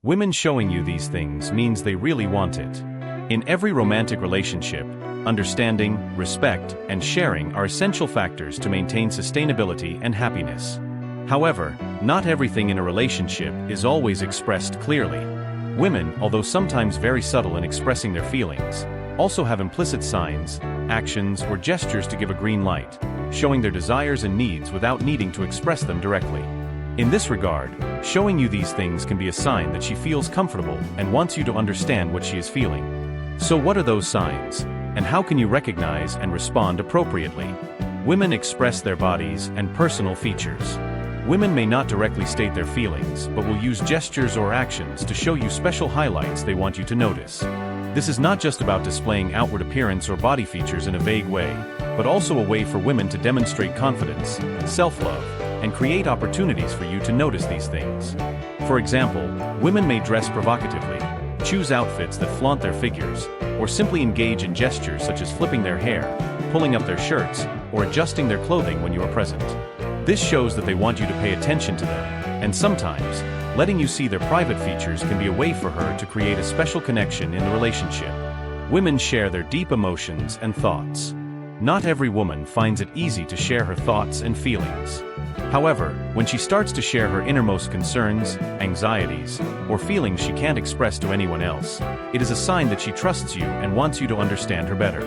Women showing you these things means they really want it. In every romantic relationship, understanding, respect, and sharing are essential factors to maintain sustainability and happiness. However, not everything in a relationship is always expressed clearly. Women, although sometimes very subtle in expressing their feelings, also have implicit signs, actions, or gestures to give a green light, showing their desires and needs without needing to express them directly. In this regard, showing you these things can be a sign that she feels comfortable and wants you to understand what she is feeling. So what are those signs? And how can you recognize and respond appropriately? Women express their bodies and personal features. Women may not directly state their feelings, but will use gestures or actions to show you special highlights they want you to notice. This is not just about displaying outward appearance or body features in a vague way, but also a way for women to demonstrate confidence, self-love, and create opportunities for you to notice these things. For example, women may dress provocatively, choose outfits that flaunt their figures, or simply engage in gestures such as flipping their hair, pulling up their shirts, or adjusting their clothing when you are present. This shows that they want you to pay attention to them, and sometimes, letting you see their private features can be a way for her to create a special connection in the relationship. Women share their deep emotions and thoughts. Not every woman finds it easy to share her thoughts and feelings. However, when she starts to share her innermost concerns, anxieties, or feelings she can't express to anyone else, it is a sign that she trusts you and wants you to understand her better.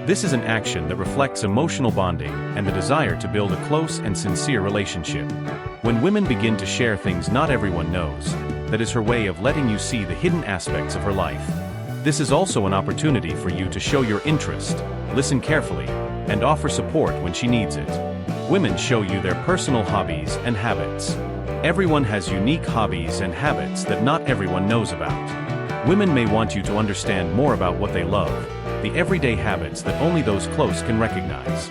This is an action that reflects emotional bonding and the desire to build a close and sincere relationship. When women begin to share things not everyone knows, that is her way of letting you see the hidden aspects of her life. This is also an opportunity for you to show your interest, listen carefully, and offer support when she needs it. Women show you their personal hobbies and habits. Everyone has unique hobbies and habits that not everyone knows about. Women may want you to understand more about what they love, the everyday habits that only those close can recognize.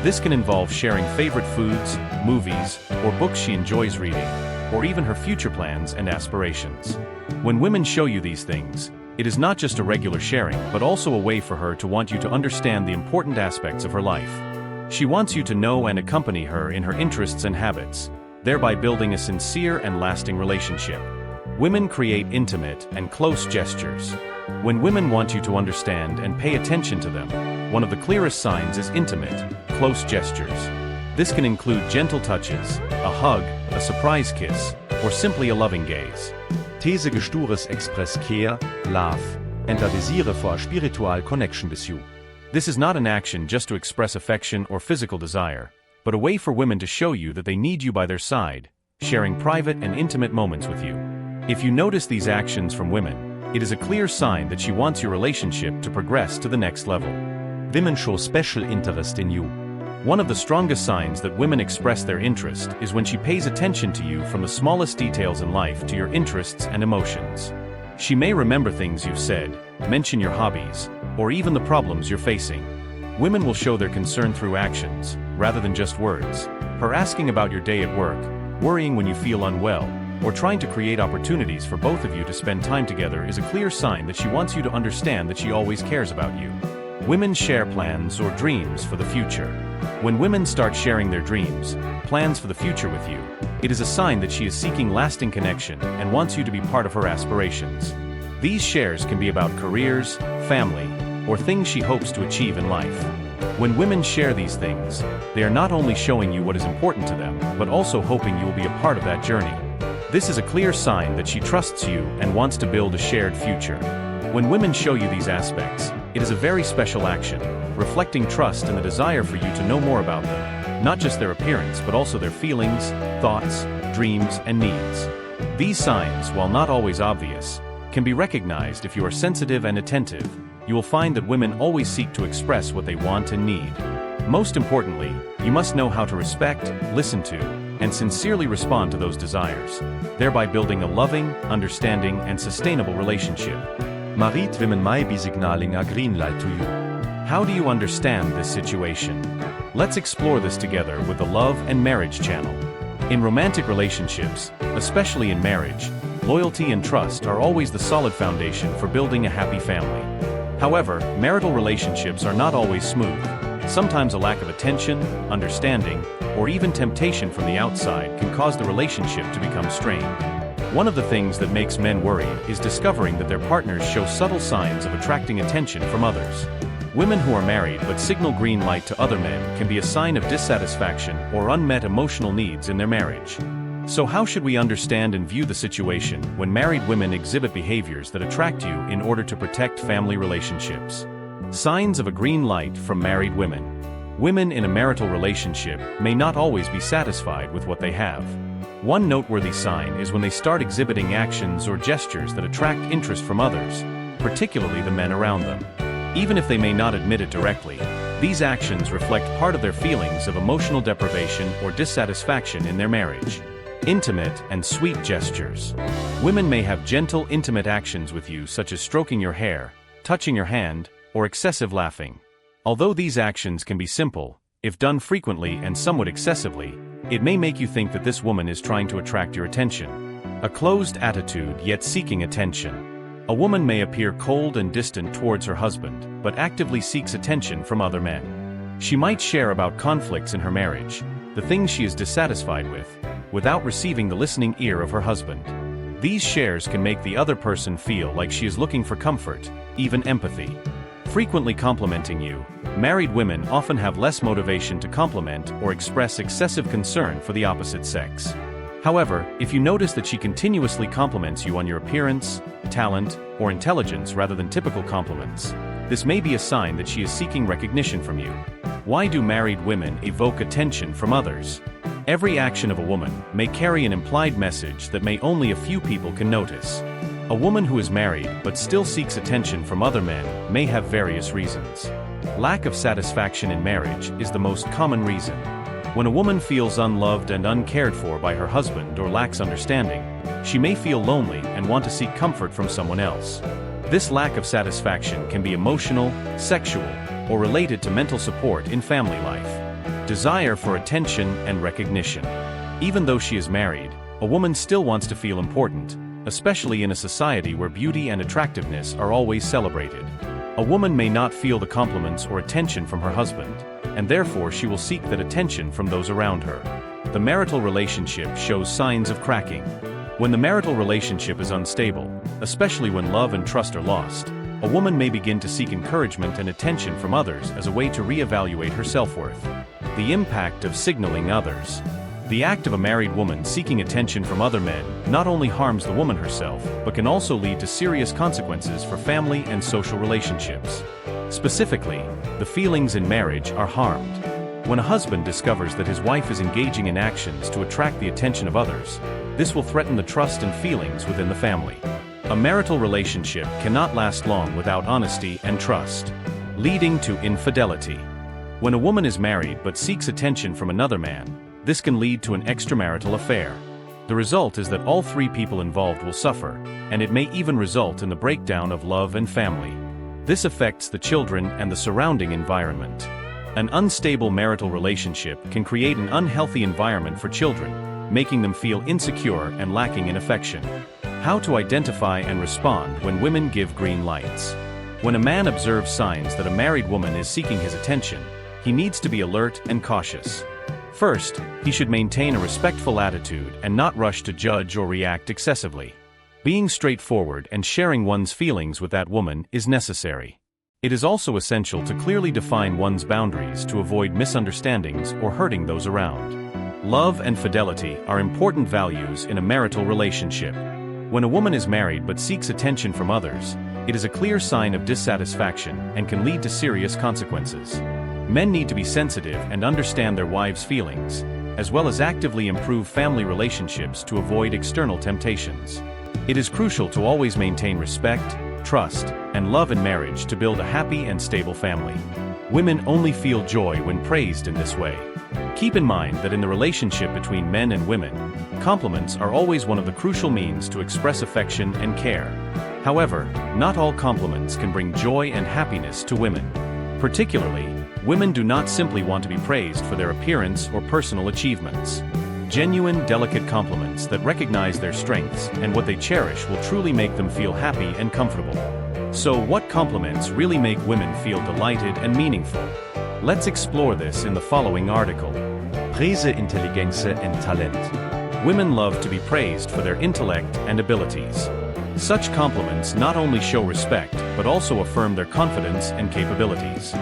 This can involve sharing favorite foods, movies, or books she enjoys reading, or even her future plans and aspirations. When women show you these things, it is not just a regular sharing, but also a way for her to want you to understand the important aspects of her life. She wants you to know and accompany her in her interests and habits, thereby building a sincere and lasting relationship. Women create intimate and close gestures. When women want you to understand and pay attention to them, one of the clearest signs is intimate, close gestures. This can include gentle touches, a hug, a surprise kiss, or simply a loving gaze. These gestures express care, love, and a desire for a spiritual connection with you. This is not an action just to express affection or physical desire, but a way for women to show you that they need you by their side, sharing private and intimate moments with you. If you notice these actions from women, it is a clear sign that she wants your relationship to progress to the next level. Women show special interest in you. One of the strongest signs that women express their interest is when she pays attention to you from the smallest details in life to your interests and emotions. She may remember things you've said, mention your hobbies, or even the problems you're facing. Women will show their concern through actions, rather than just words. Her asking about your day at work, worrying when you feel unwell, or trying to create opportunities for both of you to spend time together is a clear sign that she wants you to understand that she always cares about you. Women share plans or dreams for the future. When women start sharing their dreams, plans for the future with you, it is a sign that she is seeking lasting connection and wants you to be part of her aspirations. These shares can be about careers, family, or things she hopes to achieve in life. When women share these things, they are not only showing you what is important to them, but also hoping you will be a part of that journey. This is a clear sign that she trusts you and wants to build a shared future. When women show you these aspects, it is a very special action, reflecting trust and the desire for you to know more about them, not just their appearance but also their feelings, thoughts, dreams, and needs. These signs, while not always obvious, can be recognized if you are sensitive and attentive. You will find that women always seek to express what they want and need. Most importantly, you must know how to respect, listen to, and sincerely respond to those desires, thereby building a loving, understanding, and sustainable relationship. Marit women may be signaling a green light to you. How do you understand this situation? Let's explore this together with the Love and Marriage channel. In romantic relationships, especially in marriage, loyalty and trust are always the solid foundation for building a happy family. However, marital relationships are not always smooth. Sometimes a lack of attention, understanding, or even temptation from the outside can cause the relationship to become strained. One of the things that makes men worried is discovering that their partners show subtle signs of attracting attention from others. Women who are married but signal green light to other men can be a sign of dissatisfaction or unmet emotional needs in their marriage. So how should we understand and view the situation when married women exhibit behaviors that attract you in order to protect family relationships? Signs of a green light from married women. Women in a marital relationship may not always be satisfied with what they have. One noteworthy sign is when they start exhibiting actions or gestures that attract interest from others, particularly the men around them. Even if they may not admit it directly, these actions reflect part of their feelings of emotional deprivation or dissatisfaction in their marriage. Intimate and sweet gestures. Women may have gentle, intimate actions with you, such as stroking your hair, touching your hand, or excessive laughing. Although these actions can be simple, if done frequently and somewhat excessively, it may make you think that this woman is trying to attract your attention. A closed attitude yet seeking attention. A woman may appear cold and distant towards her husband, but actively seeks attention from other men. She might share about conflicts in her marriage, the things she is dissatisfied with, without receiving the listening ear of her husband. These shares can make the other person feel like she is looking for comfort, even empathy. Frequently complimenting you. Married women often have less motivation to compliment or express excessive concern for the opposite sex. However, if you notice that she continuously compliments you on your appearance, talent, or intelligence rather than typical compliments, this may be a sign that she is seeking recognition from you. Why do married women evoke attention from others? Every action of a woman may carry an implied message that may only a few people can notice. A woman who is married but still seeks attention from other men may have various reasons. Lack of satisfaction in marriage is the most common reason. When a woman feels unloved and uncared for by her husband or lacks understanding, she may feel lonely and want to seek comfort from someone else. This lack of satisfaction can be emotional, sexual, or related to mental support in family life. Desire for attention and recognition. Even though she is married, a woman still wants to feel important, especially in a society where beauty and attractiveness are always celebrated. A woman may not feel the compliments or attention from her husband, and therefore she will seek that attention from those around her. The marital relationship shows signs of cracking. When the marital relationship is unstable, especially when love and trust are lost, a woman may begin to seek encouragement and attention from others as a way to reevaluate her self-worth. The impact of signaling others. The act of a married woman seeking attention from other men not only harms the woman herself, but can also lead to serious consequences for family and social relationships. Specifically, the feelings in marriage are harmed. When a husband discovers that his wife is engaging in actions to attract the attention of others, this will threaten the trust and feelings within the family. A marital relationship cannot last long without honesty and trust, leading to infidelity. When a woman is married but seeks attention from another man, this can lead to an extramarital affair. The result is that all three people involved will suffer, and it may even result in the breakdown of love and family. This affects the children and the surrounding environment. An unstable marital relationship can create an unhealthy environment for children, making them feel insecure and lacking in affection. How to identify and respond when women give green lights. When a man observes signs that a married woman is seeking his attention, he needs to be alert and cautious. First, he should maintain a respectful attitude and not rush to judge or react excessively. Being straightforward and sharing one's feelings with that woman is necessary. It is also essential to clearly define one's boundaries to avoid misunderstandings or hurting those around. Love and fidelity are important values in a marital relationship. When a woman is married but seeks attention from others, it is a clear sign of dissatisfaction and can lead to serious consequences. Men need to be sensitive and understand their wives' feelings, as well as actively improve family relationships to avoid external temptations. It is crucial to always maintain respect, trust, and love in marriage to build a happy and stable family. Women only feel joy when praised in this way. Keep in mind that in the relationship between men and women, compliments are always one of the crucial means to express affection and care. However, not all compliments can bring joy and happiness to women. Particularly, women do not simply want to be praised for their appearance or personal achievements. Genuine, delicate compliments that recognize their strengths and what they cherish will truly make them feel happy and comfortable. So, what compliments really make women feel delighted and meaningful? Let's explore this in the following article. Preseintelligenz and Talent. Women love to be praised for their intellect and abilities. Such compliments not only show respect, but also affirm their confidence and capabilities.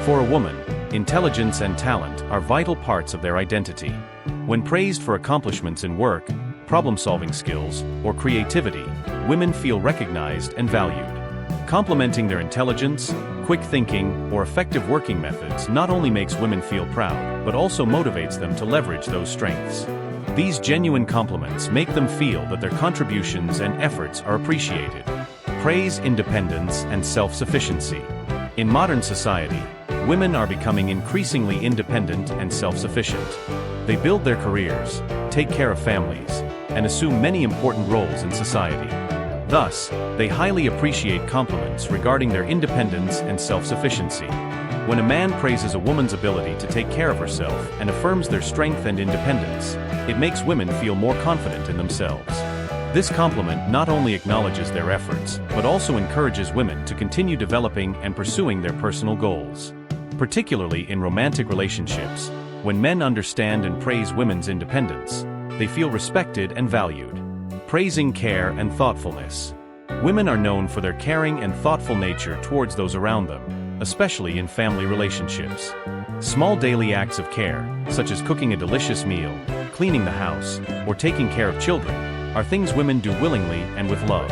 For a woman, intelligence and talent are vital parts of their identity. When praised for accomplishments in work, problem-solving skills, or creativity, women feel recognized and valued. Complimenting their intelligence, quick thinking, or effective working methods not only makes women feel proud, but also motivates them to leverage those strengths. These genuine compliments make them feel that their contributions and efforts are appreciated. Praise independence and self-sufficiency. In modern society, women are becoming increasingly independent and self-sufficient. They build their careers, take care of families, and assume many important roles in society. Thus, they highly appreciate compliments regarding their independence and self-sufficiency. When a man praises a woman's ability to take care of herself and affirms their strength and independence, it makes women feel more confident in themselves. This compliment not only acknowledges their efforts, but also encourages women to continue developing and pursuing their personal goals. Particularly in romantic relationships, when men understand and praise women's independence, they feel respected and valued. Praising care and thoughtfulness. Women are known for their caring and thoughtful nature towards those around them, especially in family relationships. Small daily acts of care, such as cooking a delicious meal, cleaning the house, or taking care of children, are things women do willingly and with love.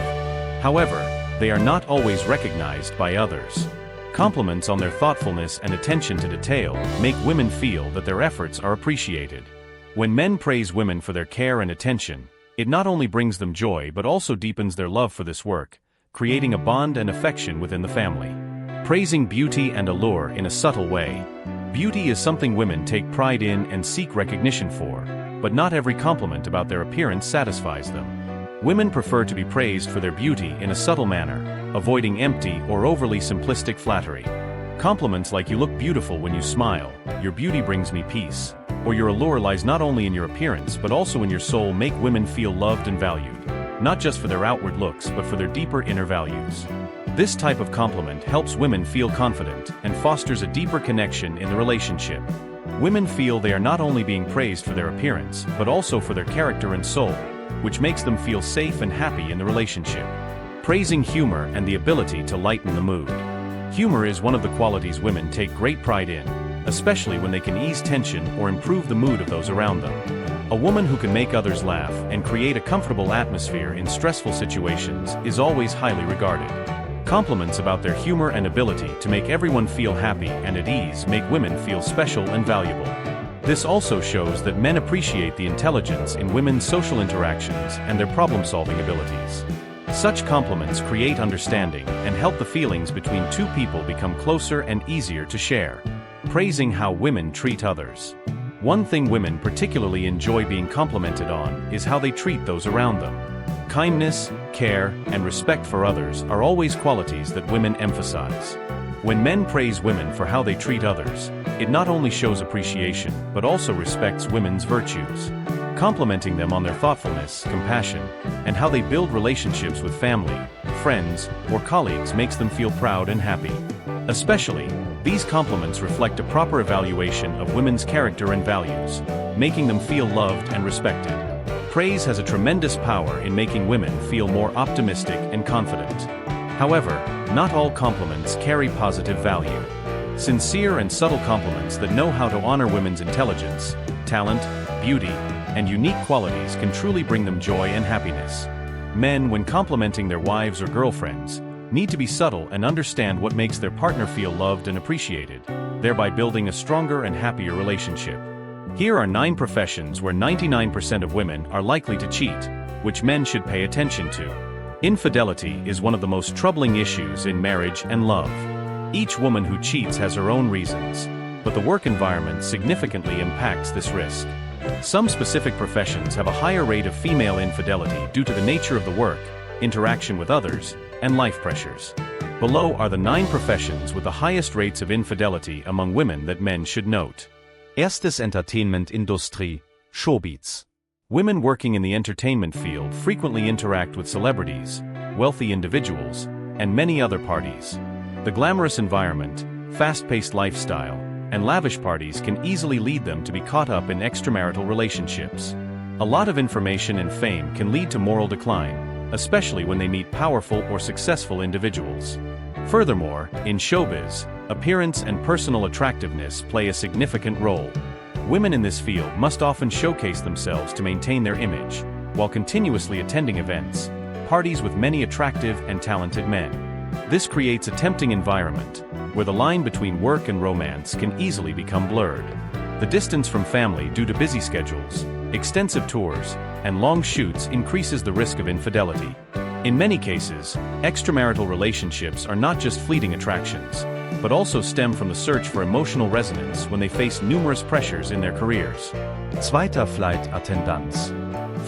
However, they are not always recognized by others. Compliments on their thoughtfulness and attention to detail make women feel that their efforts are appreciated. When men praise women for their care and attention, it not only brings them joy but also deepens their love for this work, creating a bond and affection within the family. Praising beauty and allure in a subtle way. Beauty is something women take pride in and seek recognition for, but not every compliment about their appearance satisfies them. Women prefer to be praised for their beauty in a subtle manner, avoiding empty or overly simplistic flattery. Compliments like "you look beautiful when you smile," "your beauty brings me peace," or "your allure lies not only in your appearance but also in your soul" make women feel loved and valued, not just for their outward looks but for their deeper inner values. This type of compliment helps women feel confident and fosters a deeper connection in the relationship. Women feel they are not only being praised for their appearance but also for their character and soul, which makes them feel safe and happy in the relationship. Praising humor and the ability to lighten the mood. Humor is one of the qualities women take great pride in, especially when they can ease tension or improve the mood of those around them. A woman who can make others laugh and create a comfortable atmosphere in stressful situations is always highly regarded. Compliments about their humor and ability to make everyone feel happy and at ease make women feel special and valuable. This also shows that men appreciate the intelligence in women's social interactions and their problem-solving abilities. Such compliments create understanding and help the feelings between two people become closer and easier to share. Praising how women treat others. One thing women particularly enjoy being complimented on is how they treat those around them. Kindness, care, and respect for others are always qualities that women emphasize. When men praise women for how they treat others, it not only shows appreciation but also respects women's virtues. Complimenting them on their thoughtfulness, compassion, and how they build relationships with family, friends, or colleagues makes them feel proud and happy. Especially, these compliments reflect a proper evaluation of women's character and values, making them feel loved and respected. Praise has a tremendous power in making women feel more optimistic and confident. However, not all compliments carry positive value. Sincere and subtle compliments that know how to honor women's intelligence, talent, beauty, and unique qualities can truly bring them joy and happiness. Men, when complimenting their wives or girlfriends, need to be subtle and understand what makes their partner feel loved and appreciated, thereby building a stronger and happier relationship. Here are 9 professions where 99% of women are likely to cheat, which men should pay attention to. Infidelity is one of the most troubling issues in marriage and love. Each woman who cheats has her own reasons, but the work environment significantly impacts this risk. Some specific professions have a higher rate of female infidelity due to the nature of the work, interaction with others, and life pressures. Below are the 9 professions with the highest rates of infidelity among women that men should note. Erstes Entertainment-Industrie, Showbiz. Women working in the entertainment field frequently interact with celebrities, wealthy individuals, and many other parties. The glamorous environment, fast-paced lifestyle, and lavish parties can easily lead them to be caught up in extramarital relationships. A lot of information and fame can lead to moral decline, especially when they meet powerful or successful individuals. Furthermore, in showbiz, appearance and personal attractiveness play a significant role. Women in this field must often showcase themselves to maintain their image, while continuously attending events, parties with many attractive and talented men. This creates a tempting environment, where the line between work and romance can easily become blurred. The distance from family due to busy schedules, extensive tours, and long shoots increases the risk of infidelity. In many cases, extramarital relationships are not just fleeting attractions, but also stem from the search for emotional resonance when they face numerous pressures in their careers. Zweiter Flight-Attendanz.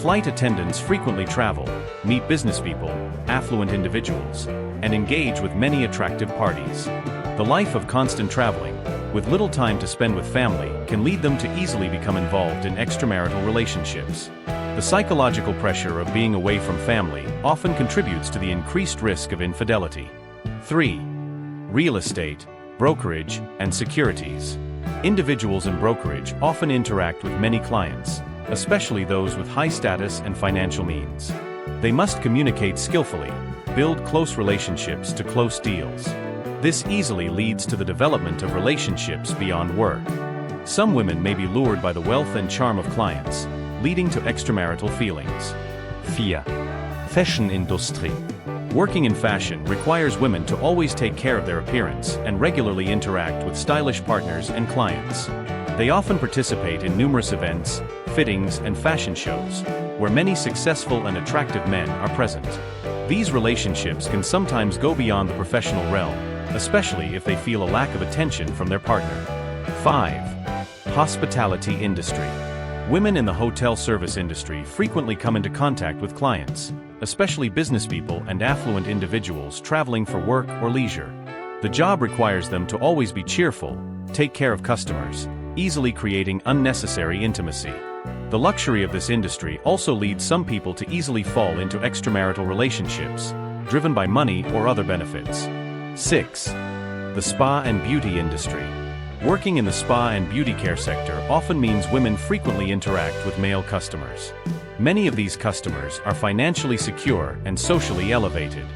Flight attendants frequently travel, meet business people, affluent individuals, and engage with many attractive parties. The life of constant traveling, with little time to spend with family, can lead them to easily become involved in extramarital relationships. The psychological pressure of being away from family often contributes to the increased risk of infidelity. 3. Real estate, brokerage, and securities. Individuals in brokerage often interact with many clients, especially those with high status and financial means. They must communicate skillfully, build close relationships to close deals. This easily leads to the development of relationships beyond work. Some women may be lured by the wealth and charm of clients, leading to extramarital feelings. 4. Fashion-Industrie. Working in fashion requires women to always take care of their appearance and regularly interact with stylish partners and clients. They often participate in numerous events, fittings, and fashion shows, where many successful and attractive men are present. These relationships can sometimes go beyond the professional realm, especially if they feel a lack of attention from their partner. 5. Hospitality industry. Women in the hotel service industry frequently come into contact with clients, especially business people and affluent individuals traveling for work or leisure. The job requires them to always be cheerful, take care of customers, easily creating unnecessary intimacy. The luxury of this industry also leads some people to easily fall into extramarital relationships, driven by money or other benefits. 6. The spa and beauty industry. Working in the spa and beauty care sector often means women frequently interact with male customers. Many of these customers are financially secure and socially elevated.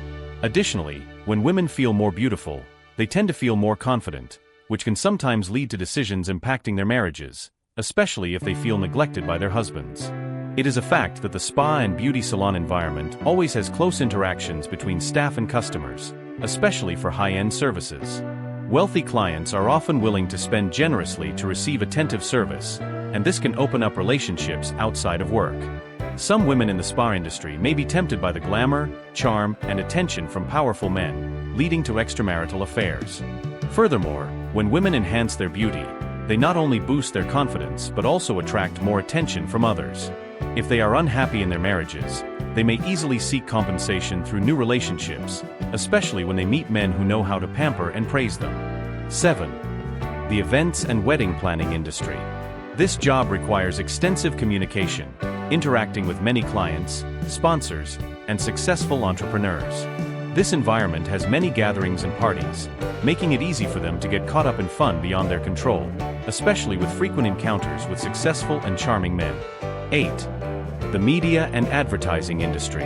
Additionally, when women feel more beautiful, they tend to feel more confident, which can sometimes lead to decisions impacting their marriages, especially if they feel neglected by their husbands. It is a fact that the spa and beauty salon environment always has close interactions between staff and customers, especially for high-end services. Wealthy clients are often willing to spend generously to receive attentive service, and this can open up relationships outside of work. Some women in the spa industry may be tempted by the glamour, charm, and attention from powerful men, leading to extramarital affairs. Furthermore, when women enhance their beauty, they not only boost their confidence but also attract more attention from others. If they are unhappy in their marriages, they may easily seek compensation through new relationships, especially when they meet men who know how to pamper and praise them. 7. The events and wedding planning industry. This job requires extensive communication, interacting with many clients, sponsors, and successful entrepreneurs. This environment has many gatherings and parties, making it easy for them to get caught up in fun beyond their control, especially with frequent encounters with successful and charming men. 8. The media and advertising industry.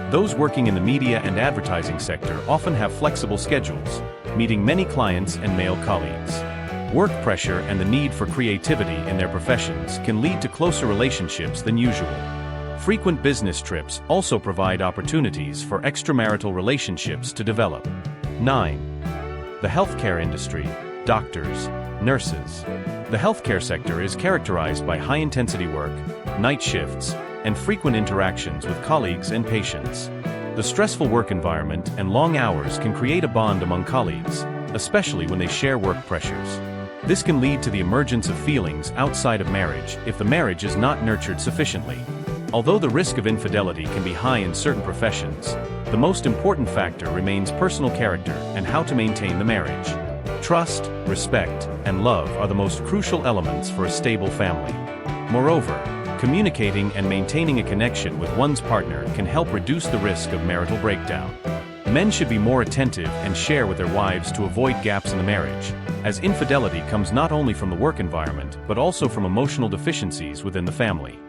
Those working in the media and advertising sector often have flexible schedules, meeting many clients and male colleagues. Work pressure and the need for creativity in their professions can lead to closer relationships than usual. Frequent business trips also provide opportunities for extramarital relationships to develop. 9. The healthcare industry, doctors, nurses. The healthcare sector is characterized by high-intensity work, night shifts, and frequent interactions with colleagues and patients. The stressful work environment and long hours can create a bond among colleagues, especially when they share work pressures. This can lead to the emergence of feelings outside of marriage if the marriage is not nurtured sufficiently. Although the risk of infidelity can be high in certain professions, the most important factor remains personal character and how to maintain the marriage. Trust, respect, and love are the most crucial elements for a stable family. Moreover, communicating and maintaining a connection with one's partner can help reduce the risk of marital breakdown. Men should be more attentive and share with their wives to avoid gaps in the marriage, as infidelity comes not only from the work environment but also from emotional deficiencies within the family.